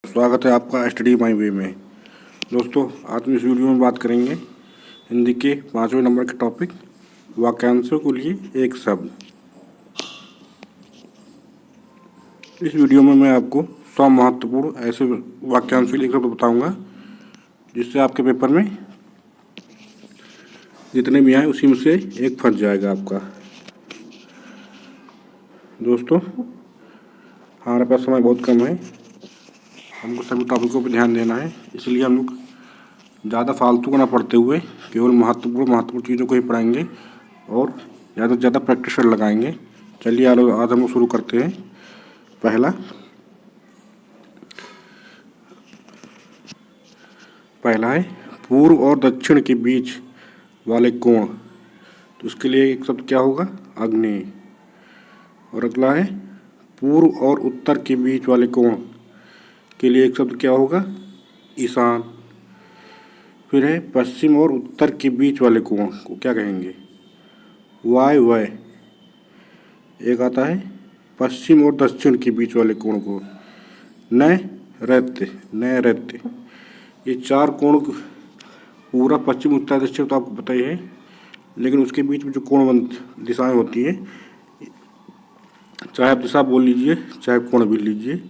स्वागत है आपका स्टडी माई वे में। दोस्तों, आज हम इस वीडियो में बात करेंगे हिंदी के 5वें नंबर के टॉपिक वाक्यांशों के लिए एक शब्द। इस वीडियो में मैं आपको 100 महत्वपूर्ण ऐसे वाक्यांशों के लिए एक शब्द बताऊंगा जिससे आपके पेपर में जितने भी आए उसी में से एक फंस जाएगा आपका। दोस्तों, हमारे पास समय बहुत कम है, हमको सभी टॉपिकों पर ध्यान देना है, इसलिए हम लोग ज़्यादा फालतू को ना पढ़ते हुए केवल महत्वपूर्ण चीज़ों को ही पढ़ाएंगे और ज़्यादा से ज़्यादा प्रैक्टिस लगाएंगे। चलिए आज हम लोग शुरू करते हैं। पहला है पूर्व और दक्षिण के बीच वाले कोण, तो उसके लिए एक शब्द क्या होगा? आग्नेय। और अगला है पूर्व और उत्तर के बीच वाले कोण के लिए एक शब्द क्या होगा? ईशान। फिर है पश्चिम और उत्तर के बीच वाले कोण को क्या कहेंगे? वायव्य। एक आता है पश्चिम और दक्षिण के बीच वाले कोण को नैऋत्य। ये चार कोण, पूरा पश्चिम उत्तर दक्षिण तो आपको पता ही है, लेकिन उसके बीच में जो कोण दिशाएं होती हैं, चाहे आप दिशा बोल लीजिए चाहे कोण भी लीजिए,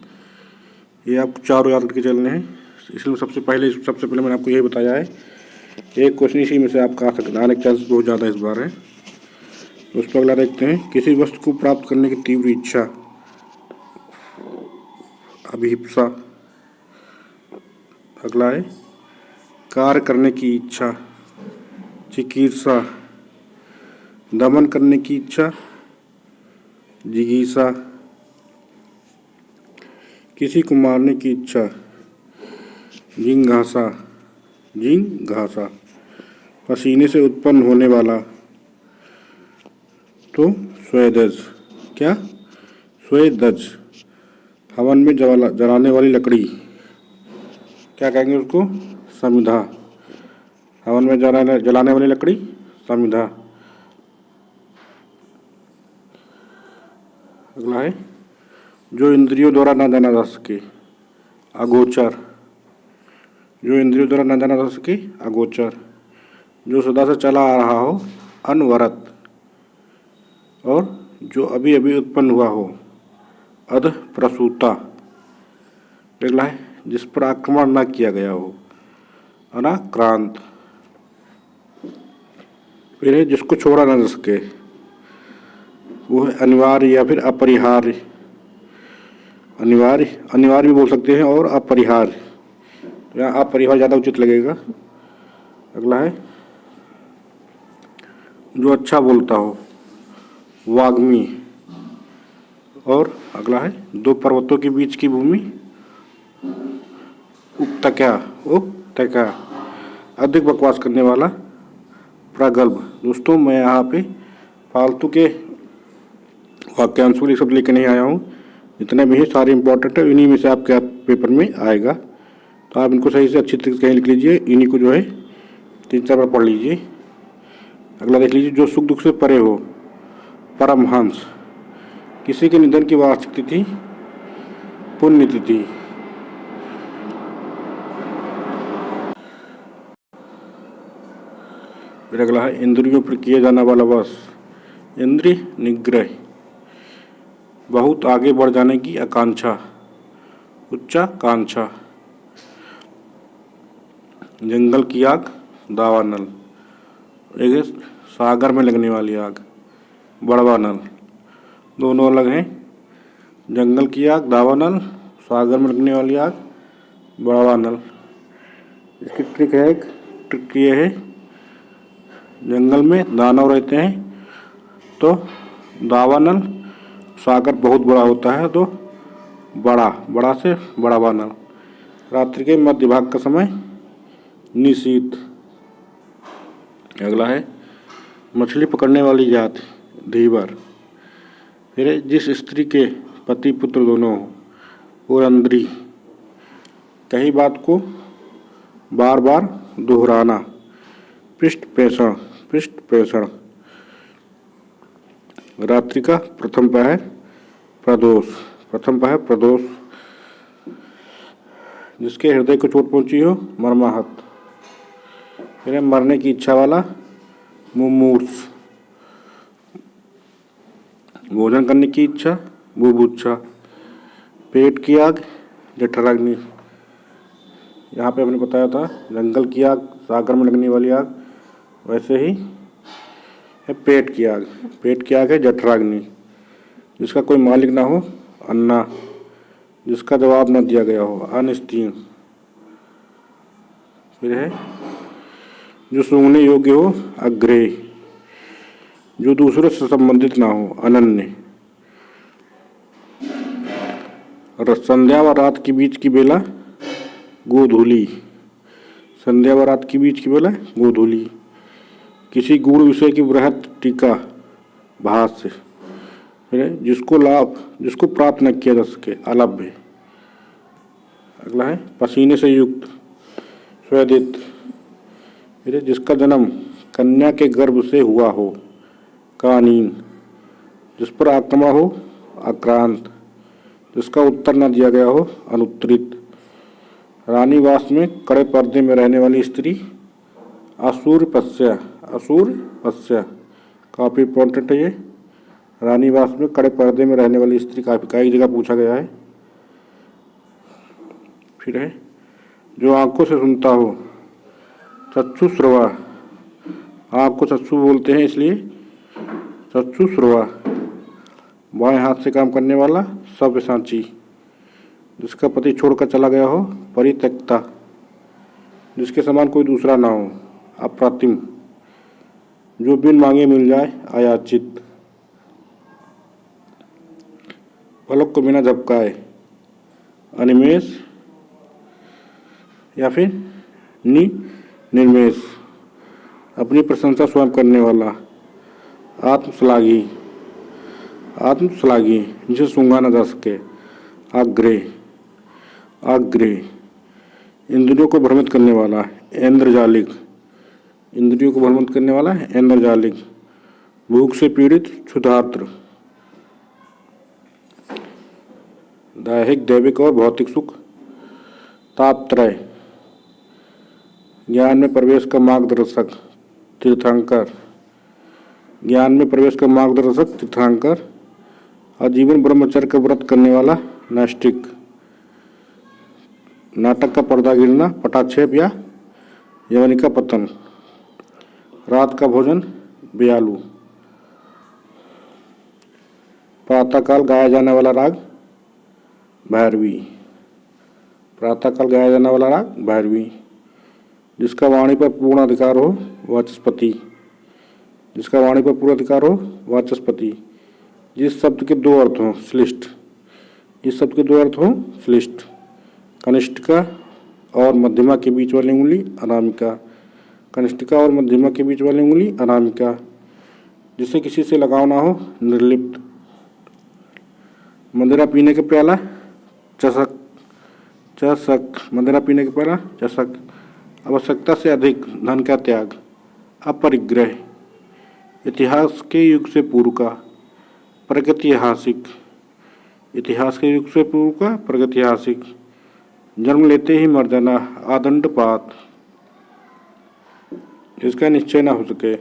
ये आपको चारों याद करके चलने हैं। इसलिए सबसे पहले मैंने आपको यही बताया है। एक क्वेश्चन इसी में से आपका आ सकता है, आने के चांसेस बहुत ज़्यादा इस बार है। उस पर अगला देखते हैं, किसी वस्तु को प्राप्त करने की तीव्र इच्छा, अभिप्सा। अगला है कार्य करने की इच्छा, चिकीर्षा। दमन करने की इच्छा, जिगीषा। किसी को मारने की इच्छा, जिंघासा। पसीने से उत्पन्न होने वाला तो स्वेदज। क्या? स्वेदज। हवन में जलाने वाली लकड़ी क्या कहेंगे उसको? समिधा। हवन में जलाने वाली लकड़ी समिधा। अगला है जो इंद्रियों द्वारा न जाना जा सके, अगोचर। जो इंद्रियों द्वारा न जाना जा सके, अगोचर। जो सदा से चला आ रहा हो, अनवरत। और जो अभी अभी उत्पन्न हुआ हो, अधप्रसूता। अगला है जिस पर आक्रमण न किया गया हो, अनाक्रांत। फिर है जिसको छोड़ा न जा सके, वो है अनिवार्य या फिर अपरिहार्य। अनिवार्य भी बोल सकते हैं और अपरिहार्य, तो यहाँ अपरिहार्य ज़्यादा उचित लगेगा। अगला है जो अच्छा बोलता हो, वाग्मी। और अगला है दो पर्वतों के बीच की भूमि, उपत्यका। अधिक बकवास करने वाला, प्रगल्भ। दोस्तों, मैं यहाँ पे फालतू के वाक्यांशों के शब्द लेकर नहीं आया हूँ, जितने भी हैं सारे इंपॉर्टेंट है, इन्हीं में से आपके पेपर में आएगा, तो आप इनको सही से अच्छी तरीके से कहीं लिख लीजिए। इन्हीं को जो है 3-4 बार पढ़ लीजिए। अगला देख लीजिए, जो सुख दुख से परे हो, परमहंस। किसी के निधन की वार्षिक तिथि, पुण्यतिथि। फिर अगला है इंद्रियों पर किया जाने वाला वश, इंद्रिय निग्रह। बहुत आगे बढ़ जाने की आकांक्षा, उच्चाकांक्षा। जंगल की आग, दावानल। एक सागर में लगने वाली आग, बड़वानल। दोनों अलग हैं। जंगल की आग दावानल, सागर में लगने वाली आग बड़वानल। इसकी ट्रिक ये है, जंगल में दानव रहते हैं तो दावानल, सागर बहुत बड़ा होता है तो बड़ा से बड़ा वानल। रात्रि के मध्य भाग का समय, निशीथ। अगला है मछली पकड़ने वाली जात, धीवर। फिर जिस स्त्री के पति पुत्र दोनों हो, पुरंदरी। कही बात को बार बार दोहराना, पृष्ठ प्रेषण। रात्रि का प्रथम पहर, प्रदोष। जिसके हृदय को चोट पहुंची हो मर्माहत। फिर है मरने की इच्छा वाला मुमूर्ष। भोजन करने की इच्छा बुभुक्षा। पेट की आग जठराग्नि। यहाँ पे हमने बताया था जंगल की आग सागर में लगने वाली आग, वैसे ही है पेट की आग। पेट की आग है जठराग्नि। जिसका कोई मालिक ना हो अन्ना। जिसका जवाब न दिया गया हो अनिष्टीन। फिर है जो सूंघने योग्य हो अग्रेय। जो दूसरों से संबंधित ना हो अनन्य। संध्या व रात के बीच की बेला गोधूली। संध्या व रात के बीच की बेला गोधूली। किसी गूढ़ विषय की बृहत टीका भाष्य। फिर है जिसको प्राप्त न किया जा सके अलभ्य। अगला है पसीने से युक्त स्वेदित। फिर है जिसका जन्म कन्या के गर्भ से हुआ हो कानीन। जिस पर आक्रमण हो आक्रांत। जिसका उत्तर न दिया गया हो अनुत्तरित। रानीवास में कड़े पर्दे में रहने वाली स्त्री असूर्पस्या। असूर्पस्या काफ़ी इंपॉर्टेंट है ये। रानीवास में कड़े पर्दे में रहने वाली स्त्री काफ़ी कई जगह पूछा गया है। फिर है जो आंखों से सुनता हो चक्षुश्रवा। आँख को चक्षु बोलते हैं इसलिए चक्षुश्रवा। बाएं हाथ से काम करने वाला सव्यसाची। जिसका पति छोड़कर चला गया हो परित्यक्ता। जिसके समान कोई दूसरा ना हो अप्रतिम। जो बिन मांगे मिल जाए अयाचित। पलक को बिना झपकाए अनिमेष या फिर निर्मेष। अपनी प्रशंसा स्वयं करने वाला आत्मश्लाघी। आत्मश्लाघी जिसे सूंघा न जा सके आग्रह। आग्रह इंद्रियों को भ्रमित करने वाला ऐन्द्रजालिक। इंद्रियों को भ्रमित करने वाला ऐन्द्रजालिक। भूख से पीड़ित क्षुधार्त। दैहिक दैविक और भौतिक सुख तापत्रय। ज्ञान में प्रवेश का मार्गदर्शक तीर्थंकर। ज्ञान में प्रवेश का मार्गदर्शक तीर्थंकर। आजीवन ब्रह्मचर्य का व्रत करने वाला नैष्टिक। नाटक का पर्दा गिरना पटाक्षेप या यवनिका पतन। रात का भोजन बेयालू। प्रातःकाल गाया जाने वाला राग भैरवी। प्रातःकाल गाया जाने वाला राग भैरवी। जिसका वाणी पर पूर्ण अधिकार हो वाचस्पति। जिसका वाणी पर पूर्ण अधिकार हो वाचस्पति। जिस शब्द के दो अर्थ हों श्लिष्ट। जिस शब्द के दो अर्थ हों श्लिष्ट। कनिष्ठिका और मध्यमा के बीच वाली उंगली अनामिका। कनिष्ठिका और मध्यमा के बीच वाली उंगली अनामिका। जिससे किसी से लगाव ना हो निर्लिप्त। मदिरा पीने का प्याला चषक। चषक मदिरा पीने का प्याला चषक। आवश्यकता से अधिक धन का त्याग अपरिग्रह। इतिहास के युग से पूर्व का प्रगतिहासिक। इतिहास के युग से पूर्व का प्रगतिहासिक। जन्म लेते ही मर जाना आदंडपात। जिसका निश्चय न हो सके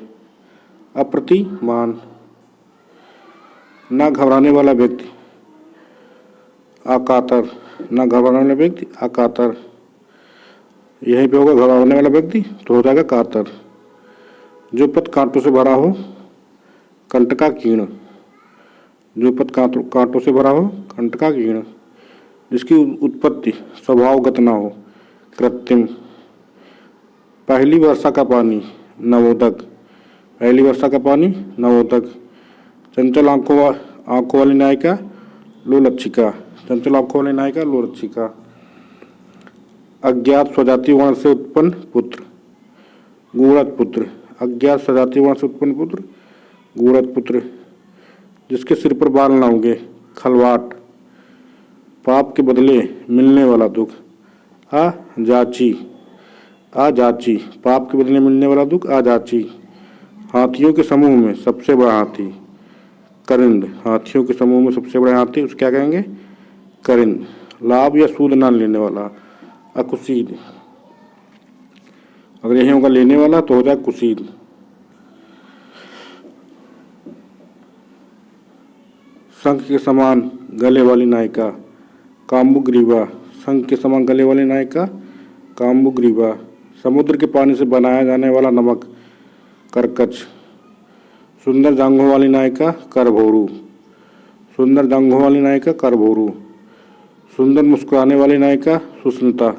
अप्रतिमान। न घबराने वाला व्यक्ति अकातर। न घबराने वाला व्यक्ति अकातर। यहीं पे होगा घबराने वाला व्यक्ति तो हो जाएगा कातर। जो पद कांटों से भरा हो कंटका कीर्ण। जो पद कांटों से भरा हो कंटका कीर्ण। जिसकी उत्पत्ति स्वभावगत ना हो कृत्रिम। पहली वर्षा का पानी नवोदक। पहली वर्षा का पानी नवोदक। चंचल आंखों वाली नायिका लोलक्षिका। चंचल आंखों वाली नायिका लोलक्षिका। अज्ञात स्वजाति वर्ण से उत्पन्न पुत्र गूढ़त पुत्र। अज्ञात स्वजाति वर्ण से उत्पन्न पुत्र गूढ़त पुत्र। जिसके सिर पर बाल न होंगे खलवाट। पाप के बदले मिलने वाला दुख आजाची। आजाची पाप के बदले मिलने वाला दुख आजाची। हाथियों के समूह में सबसे बड़ा हाथी करिंद। हाथियों के समूह में सबसे बड़ा हाथी उसे क्या कहेंगे करिंद। लाभ या सूद न लेने वाला अकुशीद। अगर यही होगा लेने वाला तो हो जाए कुशीद। शंख के समान गले वाली नायिका काम्बुग्रीवा। शंख के समान गले वाली नायिका काम्बुग्रीवा। समुद्र के पानी से बनाया जाने वाला नमक करकच। सुंदर जांघों वाली नायिका करभोरू। सुंदर जांघों वाली नायिका करभोरू। सुंदर मुस्कुराने वाली नायिका सुष्मिता।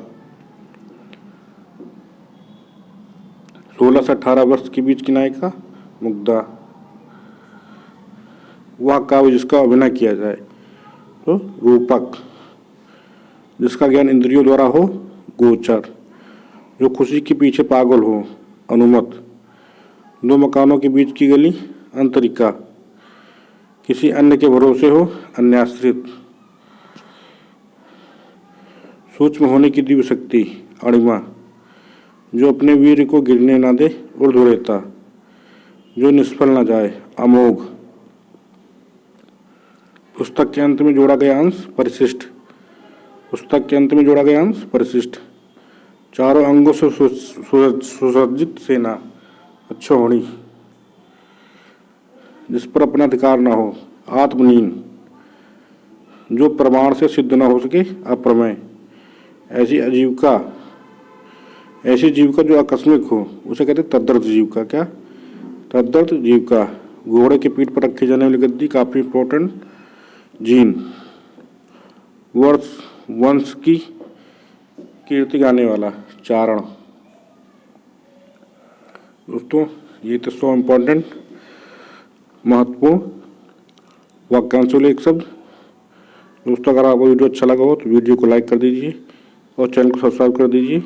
16 से 18 वर्ष के बीच की नायिका मुग्धा। वह काव्य जिसका अभिनय किया जाए तो रूपक। जिसका ज्ञान इंद्रियों द्वारा हो गोचर। जो खुशी के पीछे पागल हो अनुमत। दो मकानों के बीच की गली अंतरिका। किसी अन्य के भरोसे हो अन्याश्रित। सूक्ष्म होने की दिव्य शक्ति अणिमा। जो अपने वीर को गिरने ना दे ऊर्ध्वरेता। जो निष्फल न जाए अमोघ। पुस्तक के अंत में जोड़ा गया अंश परिशिष्ट। पुस्तक के अंत में जोड़ा गया अंश परिशिष्ट। चारों अंगों से सुसज्जित सेना अच्छोहणी। जिस पर अपना अधिकार न हो आत्मनीन। जो प्रमाण से सिद्ध न हो सके अप्रमेय। ऐसी आजीविका। ऐसी जीविका जो आकस्मिक हो उसे कहते हैं तद्दर्थ जीविका। क्या तद्दर्थ जीविका। घोड़े के पीठ पर रखी जाने वाली गद्दी काफी इंपॉर्टेंट। जीन वंश की कीर्ति गाने वाला चारण। दोस्तों ये तो 100 इम्पोर्टेंट महत्वपूर्ण वाक्यांशों एक शब्द। दोस्तों अगर आपको वीडियो अच्छा लगा हो तो वीडियो को लाइक कर दीजिए और चैनल को सब्सक्राइब कर दीजिए।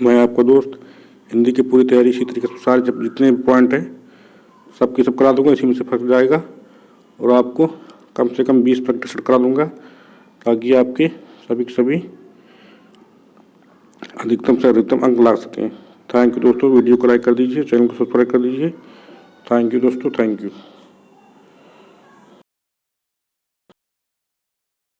मैं आपका दोस्त हिंदी की पूरी तैयारी इसी तरीके से सारे जितने पॉइंट हैं सबकी सब करा दूंगा। इसी में से फंस जाएगा और आपको कम से कम 20 प्रैक्टिस करा दूंगा ताकि आपके सभी के सभी अधिकतम से अधिकतम अंक ला सकें। थैंक यू दोस्तों। वीडियो को लाइक कर दीजिए, चैनल को सब्सक्राइब कर दीजिए। थैंक यू दोस्तों, थैंक यू।